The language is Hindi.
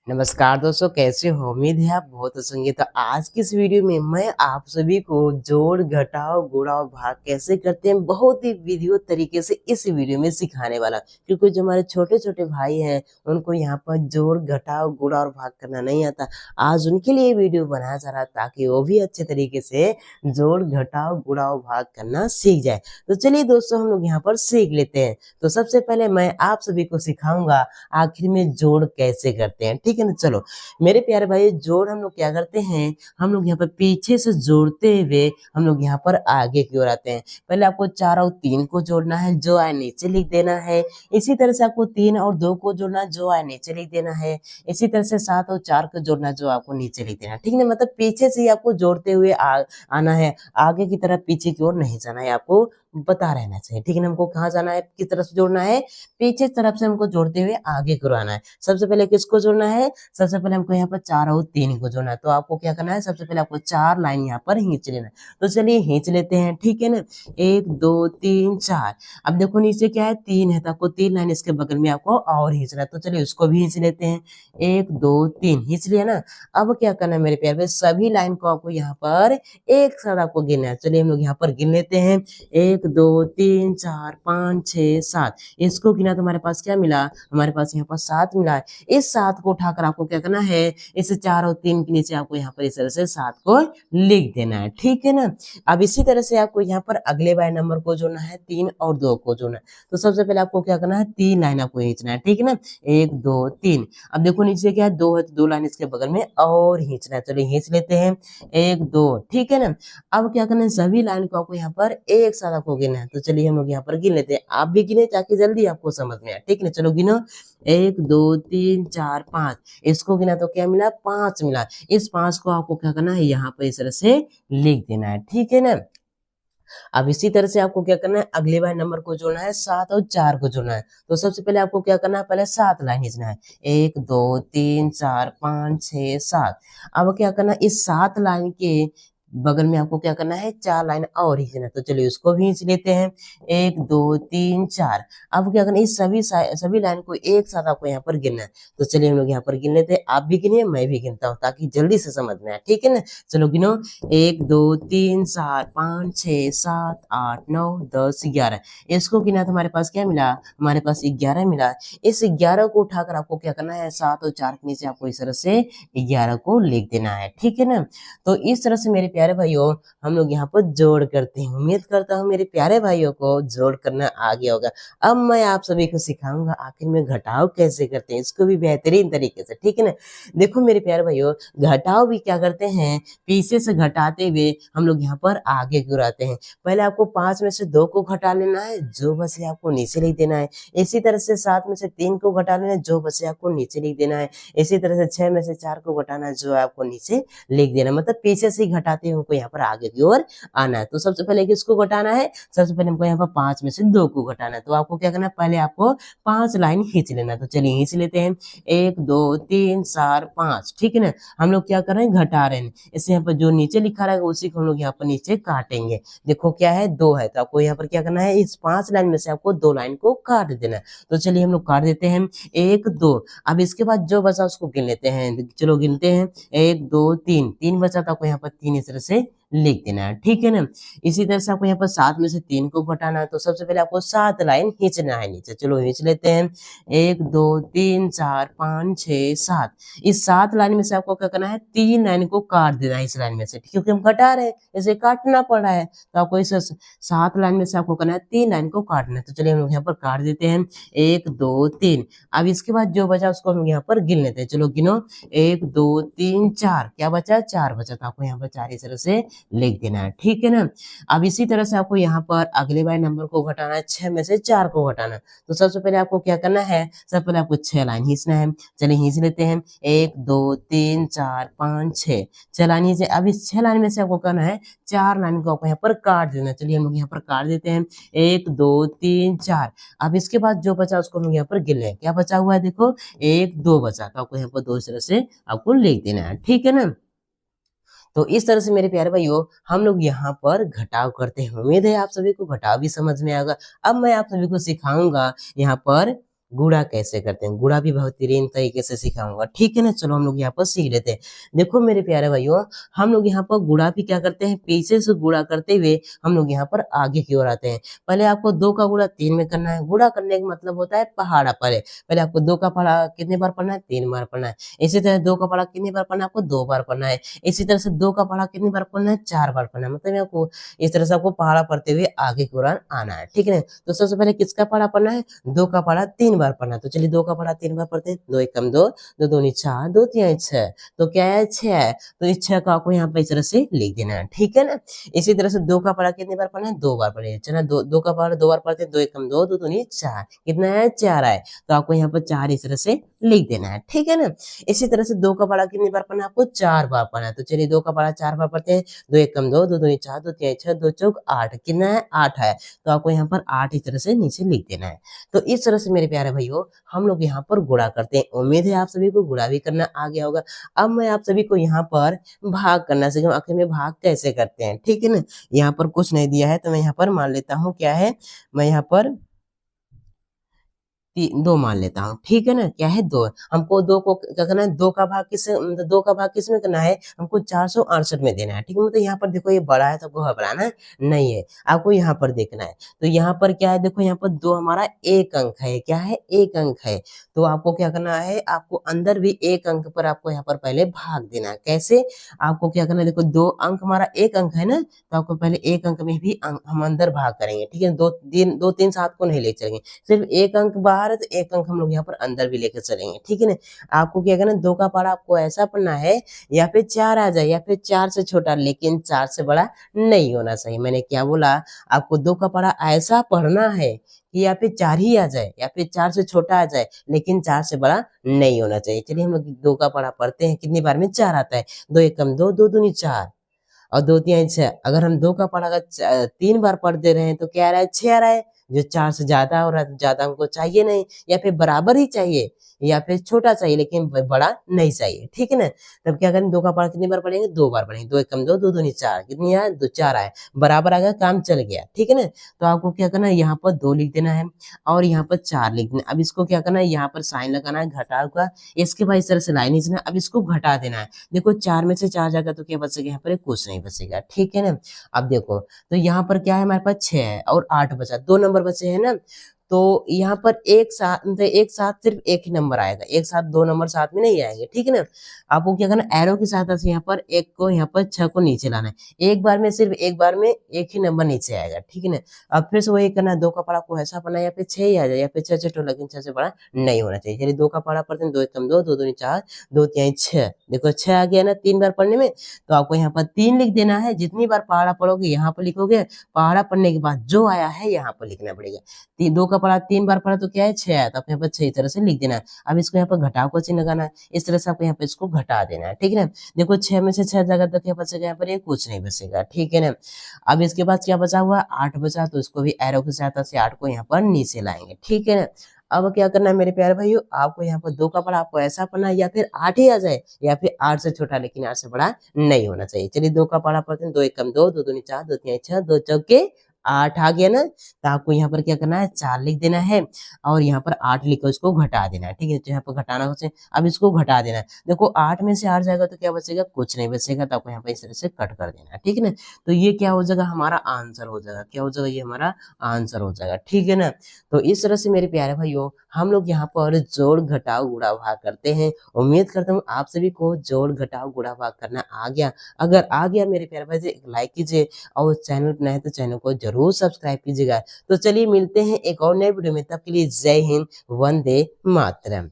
नमस्कार दोस्तों, कैसे हो? उम्मीद है आप बहुत अच्छे होंगे। तो आज की इस वीडियो में मैं आप सभी को जोड़ घटाव गुणा और भाग कैसे करते हैं बहुत ही विधिवत तरीके से इस वीडियो में सिखाने वाला, क्योंकि जो हमारे छोटे छोटे भाई हैं उनको यहाँ पर जोड़ घटाव गुणा और भाग करना नहीं आता। आज उनके लिए वीडियो बनाया जा रहा है ताकि वो भी अच्छे तरीके से जोड़ घटाव गुणा और भाग करना सीख जाए। तो चलिए दोस्तों, हम लोग यहाँ पर सीख लेते हैं। तो सबसे पहले मैं आप सभी को सिखाऊंगा आखिर में जोड़ कैसे करते हैं, ठीक है ना। चलो मेरे प्यारे भाई, जोड़ हम लोग क्या करते हैं, हम लोग यहाँ पर पीछे से जोड़ते हुए हम लोग यहाँ पर आगे की ओर आते हैं। पहले आपको 4 और 3 को जोड़ना है, जो आए नीचे लिख देना है। इसी तरह से आपको 3 और 2 को जोड़ना है, जो आए नीचे लिख देना है। इसी तरह से 7 और 4 को जोड़ना, जो आपको नीचे लिख देना है, ठीक है ना। मतलब पीछे से ही आपको जोड़ते हुए आना है, आगे की तरफ पीछे की ओर नहीं जाना है, आपको पता रहना चाहिए, ठीक है ना। हमको कहाँ जाना है, किस तरफ से जोड़ना है, पीछे तरफ से हमको जोड़ते हुए आगे की ओर आना है। सबसे पहले किसको जोड़ना है, सबसे पहले हमको यहाँ पर 4 और 3 को जोड़ना है। तो आपको क्या करना है, सबसे पहले आपको 4 लाइन यहाँ पर खींच लेना है। तो चलिए खींच लेते हैं, ठीक है ना। 1 2 3 4। अब देखो नीचे क्या है, 3 है, तो आपको 3 लाइन इसके बगल में आपको और खींचना है। तो चलिए उसको भी खींच लेते हैं। 1 2 3 खींच लिया ना। अब क्या करना है मेरे प्यारे, सभी लाइन को आपको यहाँ पर एक साथ आपको गिनना है। चलिए हम लोग यहाँ पर गिन लेते हैं। 1 2 3 4 5 6 7। इसको गिना तो हमारे पास क्या मिला, हमारे पास यहाँ पर 7 मिला है। इस 7 को उठाकर आपको क्या करना है, इस 4 और 3 के नीचे आपको यहाँ पर इस तरह से 7 को लिख देना है, ठीक है ना। अब इसी तरह से आपको यहाँ पर अगले बार नंबर को जोड़ना है, 3 और 2 को जोड़ना है। तो सबसे पहले आपको क्या करना है, 3 लाइन आपको खींचना है, ठीक है ना। 1 2 3। अब देखो नीचे क्या है, 2 है, तो 2 लाइन इसके बगल में और खींचना है। चलिए खींच लेते हैं। 1 2, ठीक है ना। अब क्या करना है, सभी लाइन को आपको यहाँ पर एक साथ आपको गिनना है। तो चलिए हम लोग यहाँ पर गिन लेते हैं, आप भी गिने ताकि जल्दी आपको समझ में आए, ठीक है ना। चलो गिनो। 1 2 3 4 5। इसको गिना तो क्या मिला, 5 मिला। इस 5 को आपको क्या करना है, यहाँ पर इस तरह से लिख देना है, ठीक है ना। अब इसी तरह से आपको क्या करना है, अगले बार नंबर को जोड़ना है, 7 और 4 को जोड़ना है। तो सबसे पहले आपको क्या करना है, पहले 7 लाइन खींचना है। 1 2 3 4 5 6 7। अब क्या करना है, इस 7 लाइन के बगल में आपको क्या करना है, 4 लाइन और खींचना है। तो चलिए उसको भी खींच लेते हैं। 1 2 3 4। अब क्या करना है, इस सभी लाइन को एक साथ आपको यहाँ पर गिनना है। तो चलिए हम लोग यहाँ पर गिन लेते हैं, आप भी गिनिए, मैं भी गिनता हूँ ताकि जल्दी से समझ में आए, ठीक है ना। चलो गिनो। 1 2 3 4 5 6 7 8 9 10 11। इसको गिना तो हमारे पास क्या मिला, हमारे पास 11 मिला। इस 11 को उठाकर आपको क्या करना है, 7 और 4 के नीचे आपको इस तरह से 11 को लिख देना है, ठीक है ना। तो इस तरह से मेरे प्यारे भाइयों हम लोग यहाँ पर जोड़ करते हैं। उम्मीद करता हूँ मेरे प्यारे भाइयों को जोड़ करना आ गया होगा। अब मैं आप सभी को सिखाऊंगा आखिर में घटाव कैसे करते हैं, इसको भी बेहतरीन तरीके से, ठीक है ना। देखो मेरे प्यारे भाइयों, घटाव भी क्या करते हैं, पीछे से घटाते हुए हम लोग यहाँ पर आगे की ओर आते हैं। पहले आपको 5 में से 2 को घटा लेना है, जो बचे आपको नीचे लिख देना है। इसी तरह से 7 में से 3 को घटा लेना है, जो बचे आपको नीचे लिख देना है। इसी तरह से 6 में से 4 को घटाना है, जो आपको नीचे लिख देना। मतलब पीछे से ही घटाते हुए हमको यहाँ पर आगे की ओर आना है। तो सबसे पहले किसको घटाना है, सबसे पहले हमको यहाँ पर 5 में से 2 को घटाना है। तो आपको क्या करना है, पहले आपको 5 लाइन खींच लेना है। तो चलिए खींच लेते हैं। 1 2 3 4 5, ठीक है ना। हम लोग क्या कर रहे हैं, घटा रहे हैं। इससे यहाँ पर जो नीचे लिखा रहेगा उसी को हम लोग यहाँ पर नीचे काटेंगे। देखो क्या है, 2 है, तो आपको यहाँ पर क्या करना है, इस 5 लाइन में से आपको 2 लाइन को काट देना है। तो चलिए हम लोग काट देते हैं। 1 2। अब इसके बाद जो बचा उसको गिन लेते हैं। चलो गिनते हैं। 1 2 3। 3 बचा, तो आपको यहाँ पर 3 इस तरह से लिख देना है, ठीक है ना। इसी तरह से आपको यहाँ पर 7 में से 3 को घटाना है। तो सबसे पहले आपको 7 लाइन खींचना है नीचे। चलो खींच लेते हैं। 1 2 3 4 5 6 7। इस 7 लाइन में से आपको क्या करना है, 3 लाइन को काट देना है इस लाइन में से, क्योंकि हम घटा रहे हैं, इसे काटना पड़ रहा है। तो आपको इस 7 लाइन में से आपको करना है 3 लाइन को काटना है। तो चलिए हम लोग यहाँ पर काट देते हैं। 1 2 3। अब इसके बाद जो बचा उसको हम यहाँ पर गिन लेते हैं। चलो गिनो। 1 2 3 4। क्या बचा, 4 बचा, तो आपको यहाँ पर 4 इस तरह से लिख देना है, ठीक है ना। अब इसी तरह से आपको यहाँ पर अगले बार नंबर को घटाना है, 6 में से 4 को घटाना है। तो सबसे पहले आपको क्या करना है, सबसे पहले आपको 6 लाइन खींचना है। चलिए खींच लेते हैं। 1 2 3 4 5 6। 6 लाइन खींचे। अब इस 6 लाइन में से आपको करना है 4 लाइन को आपको यहाँ पर काट देना है। चलिए हम लोग यहाँ पर काट देते हैं। 1 2 3 4। अब इसके बाद जो बचा उसको हम लोग यहाँ पर गिन लें। क्या बचा हुआ है, देखो 1 2 बचा, तो आपको यहाँ पर 2 इस तरह से आपको लिख देना है, ठीक है ना। तो इस तरह से मेरे प्यारे भाइयों हम लोग यहाँ पर घटाव करते हैं। उम्मीद है आप सभी को घटाव भी समझ में आएगा। अब मैं आप सभी को सिखाऊंगा यहाँ पर गुणा कैसे करते हैं, गुणा भी बेहतरीन तरीके से सिखाऊंगा, ठीक है ना। चलो हम लोग यहाँ पर सीख लेते हैं। देखो मेरे प्यारे भाइयों, हम लोग यहाँ पर गुणा भी क्या करते हैं, पीछे से गुणा करते हुए हम लोग यहाँ पर आगे की ओर आते हैं। पहले आपको 2 का गुणा 3 में करना है। गुणा करने का मतलब होता है पहाड़ा पहले पहले आपको 2 का पहाड़ा कितने बार पढ़ना है, 3 बार पढ़ना है। इसी तरह 2 का पहाड़ा कितनी बार पढ़ना है, आपको 2 बार पढ़ना है। इसी तरह से 2 का पहाड़ा कितनी बार पढ़ना है, 4 बार पढ़ना है। मतलब आपको इस तरह से आपको पहाड़ा पढ़ते हुए आगे की ओर आना है, ठीक है ना। तो सबसे पहले किसका पहाड़ा पढ़ना है, 2 का पहाड़ा 3 बार पढ़ना है। तो चलिए 2 का पहाड़ा 3 बार पढ़ते हैं। 2 एकम 2, 2 दूनी 4, 2 तिहाई 6। तो क्या है, 6 है। तो इस 6 को आपको यहाँ पे इस तरह से लिख देना है, ठीक है ना। इसी तरह से 2 का पहाड़ा कितनी बार पढ़ना है, 2 बार पढ़िए। चलो 2 का पहाड़ा 2 बार पढ़ते हैं। 2 एकम 2, 2 दूनी 4, कितना है, 4 है। तो आपको यहाँ पर 4 इस तरह से लिख देना है, ठीक है ना। इसी तरह से 2 का पहाड़ा कितनी बार पढ़ना है, आपको 4 बार पढ़ना है। तो चलिए 2 का पहाड़ा 4 बार पढ़ते हैं। 2 एकम 2, 2 दूनी 4, 2 तिहाई 6, 2 चौक 8, कितना है, 8 है। तो आपको यहाँ पर 8 इस तरह से नीचे लिख देना है। तो इस तरह से मेरे प्यारे भाइयों हम लोग यहाँ पर गुणा करते हैं। उम्मीद है आप सभी को गुणा भी करना आ गया होगा। अब मैं आप सभी को यहाँ पर भाग करना सीखूं, आखिर में भाग कैसे करते हैं, ठीक है ना। यहाँ पर कुछ नहीं दिया है तो मैं यहाँ पर मान लेता हूँ क्या है, मैं यहाँ पर 2 मान लेता हूँ, ठीक है ना। क्या है, 2। हमको 2 को क्या करना है, 2 का भाग किस मतलब 2 का भाग किस में करना है, हमको 468 में देना है, ठीक है। मतलब यहाँ पर देखो ये बड़ा है तो आपको घबराना नहीं है, आपको यहाँ पर देखना है। तो यहाँ पर क्या है, देखो यहाँ पर 2 हमारा 1 अंक है, क्या है, 1 अंक है। तो आपको क्या करना है, आपको अंदर भी 1 अंक पर आपको यहाँ पर पहले भाग देना है। कैसे, आपको क्या करना है, देखो 2 अंक हमारा 1 अंक है ना, तो आपको पहले 1 अंक में भी हम अंदर भाग करेंगे, ठीक है। 2 3 7 को नहीं ले चलेंगे, सिर्फ 1 अंक बाहर है तो 1 अंक हम लोग यहाँ पर अंदर भी लेकर चलेंगे, ठीक है ना। आपको क्या करना है, 2 का पहाड़ा आपको ऐसा पढ़ना है या फिर 4 आ जाए या फिर 4 से छोटा, लेकिन 4 से बड़ा नहीं होना चाहिए। मैंने क्या बोला, आपको 2 का पहाड़ा ऐसा पढ़ना है कि या फिर 4 ही आ जाए या फिर 4 से छोटा आ जाए, लेकिन 4 से बड़ा नहीं होना चाहिए। चलिए हम लोग 2 का पहाड़ा पढ़ते हैं, कितनी बार में 4 आता है। 2 एकम 2, 2 दूनी 4 और 2 तिहाई 6। अगर हम 2 का पहाड़ा अगर 3 बार पढ़ दे रहे हैं तो क्या आ रहा है, 6 आ रहा है। जो 4 से ज्यादा हो रहा है, ज्यादा हमको चाहिए नहीं, या फिर बराबर ही चाहिए या फिर छोटा चाहिए लेकिन बड़ा नहीं चाहिए, ठीक है ना। तब क्या करें, 2 का पहाड़ा कितनी बार पढ़ेंगे, 2 बार पढ़ेंगे। 2 एकम 2, 2 दूनी 4, कितनी है, 2 4 आए, बराबर आ गया, काम चल गया, ठीक है ना। तो आपको क्या करना है, यहाँ पर 2 लिख देना है और यहाँ पर 4 लिख देना। अब इसको क्या करना है, यहाँ पर साइन लगाना है घटाव का, इसके बाद इस तरह से लाइन खींचना। अब इसको घटा देना है। देखो 4 में से 4 जाएगा तो क्या बचेगा, यहाँ पर कुछ नहीं बचेगा, ठीक है ना। अब देखो तो यहाँ पर क्या है, हमारे पास 6 है और 8 बचा, 2 नंबर बचे हैं ना। तो यहाँ पर एक साथ मतलब एक साथ सिर्फ एक ही नंबर आएगा, एक साथ 2 नंबर साथ में नहीं आएंगे, ठीक है ना। आपको क्या करना, एरो की सहायता से यहाँ पर 1 को यहाँ पर 6 को नीचे लाना है। एक बार में सिर्फ एक बार में एक ही नंबर नीचे आएगा, ठीक है ना। अब फिर से वही करना है, 2 का पहाड़ा को ऐसा पढ़ना है या फिर 6 ही आ जाए या फिर 6 छोटा, लेकिन 6 से बड़ा नहीं होना चाहिए। चलिए 2 का पहाड़ा पढ़ते हैं। 2 एकम 2, 2 दूनी 4, 2 तिहाई 6। देखो 6 आ गया ना 3 बार पढ़ने में, तो आपको यहाँ पर 3 लिख देना है। जितनी बार पहाड़ा पढ़ोगे यहाँ पर लिखोगे, पहाड़ा पढ़ने के बाद जो आया है यहाँ पर लिखना पड़ेगा। 2 का पहाड़ा 3 बार पढ़ा तो क्या है, 6 आया, तो आप यहाँ पर 6 तरह से लिख देना है। अब इसको यहाँ पर घटाव का चिन्ह लगाना है, इस तरह से आपको यहाँ पे इसको घटा देना है, ठीक है ना। देखो 6 में से 6 जाएगा तो क्या बचेगा, यहाँ पर कुछ नहीं बचेगा, ठीक है ना। अब इसके बाद क्या बचा हुआ, 8 बचा, तो इसको भी एरो की सहायता से 8 को यहाँ पर नीचे लाएंगे, ठीक है ना। अब क्या करना है मेरे प्यारे भाइयों, आपको यहाँ पर 2 का पहाड़ा आपको ऐसा पढ़ना है या फिर 8 ही आ जाए या फिर 8 से छोटा, लेकिन 8 से बड़ा नहीं होना चाहिए। चलिए 2 का पहाड़ा पढ़ते हैं। 2 एकम 2, 2 दूनी 4, 2 तिहाई 6, 2 चौके 8 आ गया ना। तो आपको यहाँ पर क्या करना है, 4 लिख देना है और यहाँ पर 8 लिखकर इसको घटा देना है, ठीक है। तो यहाँ पर घटाना होता है, अब इसको घटा देना है। देखो 8 में से 8 जाएगा तो क्या बचेगा, कुछ नहीं बचेगा, तो आपको यहाँ पर इस तरह से कट कर देना है, ठीक है ना। तो ये क्या हो जाएगा, हमारा आंसर हो जाएगा, क्या हो जाएगा, ये हमारा आंसर हो जाएगा, ठीक है ना। तो इस तरह से मेरे प्यारे भाइयों हम लोग यहाँ पर जोड़ घटाव गुणा भाग करते हैं। उम्मीद करता हूँ आप सभी को जोड़ घटाव गुणा भाग करना आ गया। अगर आ गया मेरे प्यारे भाई, एक लाइक कीजिए और चैनल पर नए हैं तो चैनल को जरूर सब्सक्राइब कीजिएगा। तो चलिए मिलते हैं एक और नए वीडियो में, तब के लिए जय हिंद, वंदे मातरम।